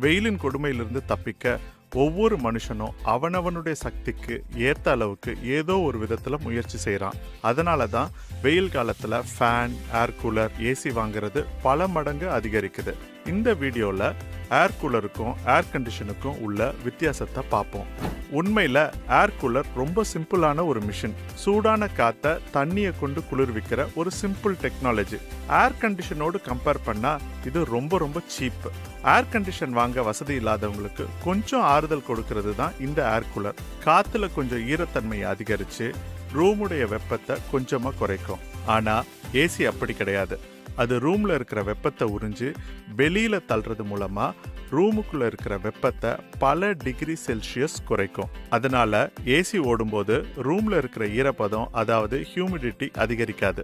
வெயிலின் கொடுமையிலிருந்து தப்பிக்க ஒவ்வொரு மனுஷனும் அவனவனுடைய சக்திக்கு ஏத்த அளவுக்கு ஏதோ ஒரு விதத்துல முயற்சி செய்யறான். அதனால தான் வெயில் காலத்துல ஃபேன், ஏர் கூலர், ஏசி வாங்குறது பல மடங்கு அதிகரிக்குது. இந்த வீடியோல ஏர் கூலருக்கும் ஏர் கண்டிஷனுக்கும் உள்ள வித்தியாசத்தை பார்ப்போம். உண்மையில ஏர் கூலர் ரொம்ப சிம்பிளான ஒரு மிஷின். சூடான காத்த தண்ணியை கொண்டு குளிர்விக்கிற ஒரு சிம்பிள் டெக்னாலஜி. ஏர் கண்டிஷனோடு கம்பேர் பண்ணா இது ரொம்ப சீப். ஏர் கண்டிஷன் வாங்க வசதி இல்லாதவங்களுக்கு கொஞ்சம் ஆறுதல் கொடுக்கிறது தான் இந்த ஏர் கூலர். காத்துல கொஞ்சம் ஈரத்தன்மையை அதிகரிச்சு ரூமுடைய வெப்பத்தை கொஞ்சமா குறைக்கும். ஆனா ஏசி அப்படி கிடையாது. அது ரூம்ல இருக்கிற வெப்பத்தை உறிஞ்சு வெளியில தள்ளுறது மூலமா ரூமுக்குள்ள இருக்கிற வெப்பத்தை பல டிகிரி செல்சியஸ் குறைக்கும். அதனால ஏசி ஓடும்போது ரூம்ல இருக்கிற ஈரப்பதம், அதாவது ஹியூமிடிட்டி அதிகரிக்காது.